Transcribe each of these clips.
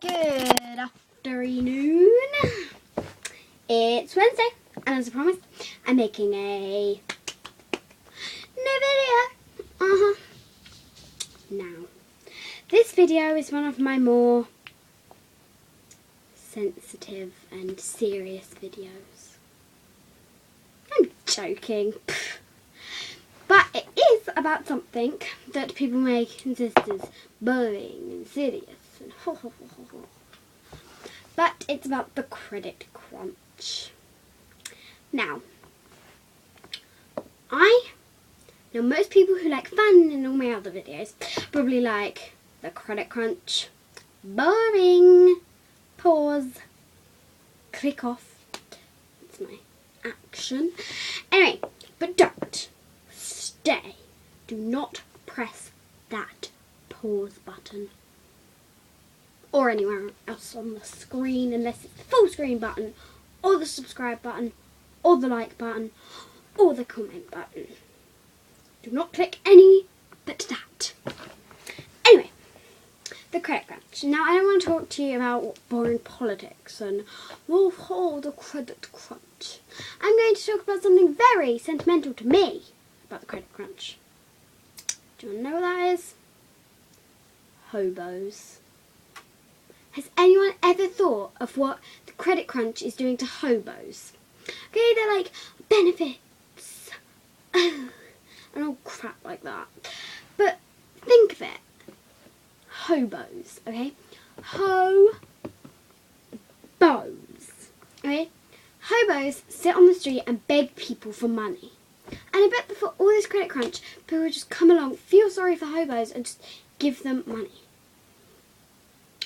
Good afternoon. It's Wednesday, and as I promised, I'm making a new video. Now, this video is one of my more sensitive and serious videos. I'm joking. But it is about something that people may consider as bullying and serious. And But it's about the credit crunch. Now most people who like fun and all my other videos probably like the credit crunch. Boring. Pause. Click off. It's my action. Anyway, but don't. Stay. Do not press that pause button or anywhere else on the screen unless it's the full screen button or the subscribe button or the like button or the comment button. Do not click any but that. Anyway, the credit crunch. Now I don't want to talk to you about boring politics and the credit crunch. I'm going to talk about something very sentimental to me about the credit crunch. Do you want to know what that is? Hobos. Has anyone ever thought of what the credit crunch is doing to hobos? Okay, they're like benefits and all crap like that. But think of it. Hobos, okay? Hobos. Okay? Hobos sit on the street and beg people for money. And I bet before all this credit crunch, people would just come along, feel sorry for hobos and just give them money.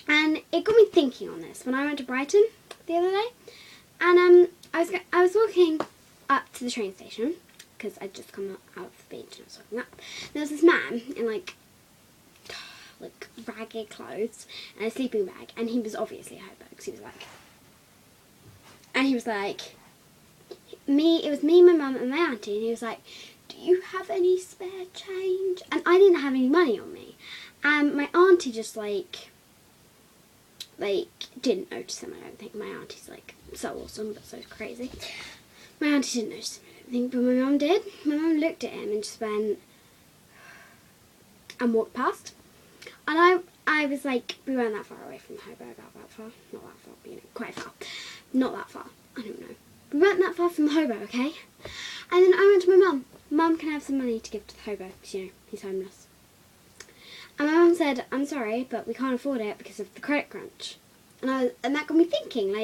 And it got me thinking on this when I went to Brighton the other day. And I was walking up to the train station because I'd just come out of the beach and I was walking up. There was this man in like ragged clothes and a sleeping bag, and he was obviously a hobo because he was like, it was me, my mum and my auntie, and he was like, do you have any spare change? And I didn't have any money on me, and my auntie just like didn't notice him. I don't think. My auntie's like so awesome but so crazy. My auntie didn't notice him, I don't think, but my mum did. My mum looked at him and just went and walked past. And I was like, we weren't that far away from the hobo, about that far. Not that far, but quite far. Not that far, I don't know. We weren't that far from the hobo, okay? And then I went to my mum. Mum, can I have some money to give to the hobo? Because, he's homeless. And my mum said, I'm sorry, but we can't afford it because of the credit crunch. And that got me thinking,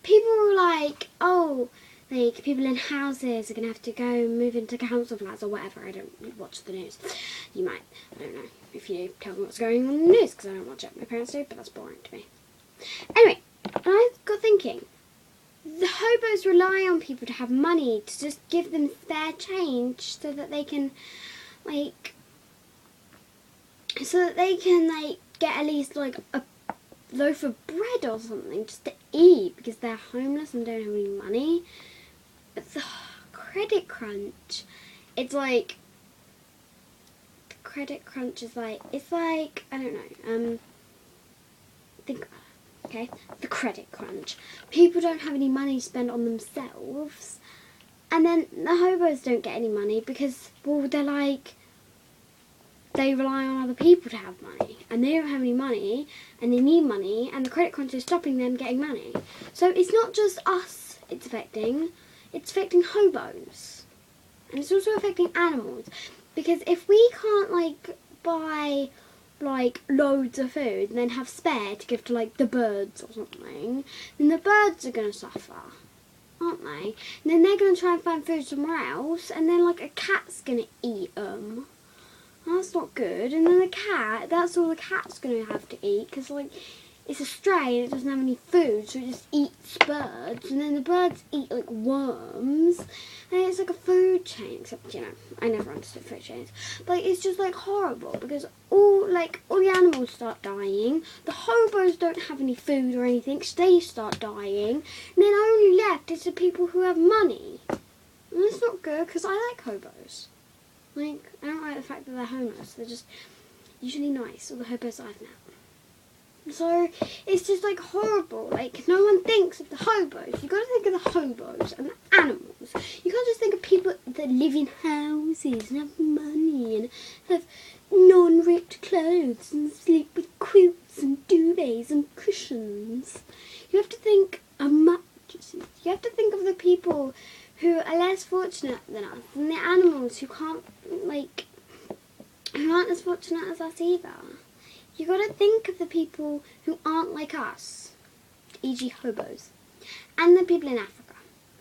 people were like, people in houses are going to have to go move into council flats or whatever. I don't watch the news. You might. I don't know if you tell me what's going on in the news because I don't watch it. My parents do, but that's boring to me. Anyway, I got thinking, the hobos rely on people to have money to just give them spare change so that they can, get at least, a loaf of bread or something just to eat because they're homeless and don't have any money. But the credit crunch, it's like, the credit crunch is it's like, I don't know, think about it, okay? The credit crunch. People don't have any money to spend on themselves, and then the hobos don't get any money because, well, they rely on other people to have money, and they don't have any money, and they need money, and the credit crunch is stopping them getting money. So it's not just us it's affecting hobos. And it's also affecting animals, because if we can't, buy, loads of food and then have spare to give to, the birds or something, then the birds are going to suffer, aren't they? And then they're going to try and find food somewhere else, and then, a cat's going to eat them. That's not good. And then the cat, that's all the cat's going to have to eat because, it's a stray and it doesn't have any food, so it just eats birds. And then the birds eat, worms. And it's like a food chain, except, I never understood food chains. But, it's just, horrible because all the animals start dying. The hobos don't have any food or anything, so they start dying. And then only left is the people who have money. And that's not good because I like hobos. I don't like the fact that they're homeless. They're just usually nice, all the hobos I've met. So it's just like horrible. Like no one thinks of the hobos. You got to think of the hobos and the animals. You can't just think of people that live in houses and have money and have non-ripped clothes and sleep with quilts and duvets and cushions. You have to think of mattresses. You have to think of the people who are less fortunate than us, and the animals who can't, like, who aren't as fortunate as us either. You got to think of the people who aren't like us, e.g. hobos, and the people in Africa,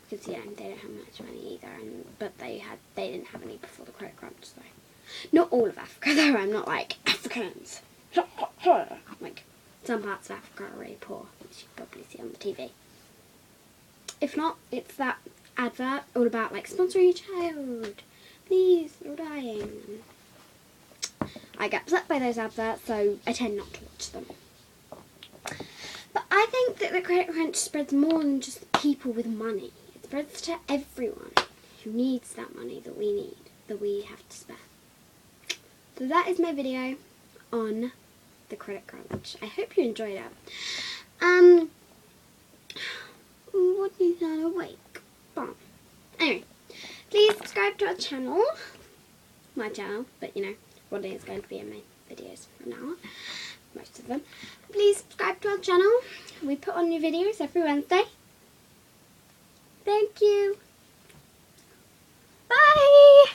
because they don't have much money either, but they didn't have any before the credit crunch. So not all of Africa, though. I'm not like Africans. Like some parts of Africa are really poor, which you probably see on the TV. If not, it's that advert all about like sponsor your child, please, you're dying. I get upset by those adverts, so I tend not to watch them. But I think that the credit crunch spreads more than just people with money. It spreads to everyone who needs that money that we need, that we have to spend. So that is my video on the credit crunch. I hope you enjoyed it. What is not awake? Bon. Anyway, please subscribe to our channel. My channel, but you know, one day it's going to be in my videos from now on. Most of them. Please subscribe to our channel. We put on new videos every Wednesday. Thank you. Bye!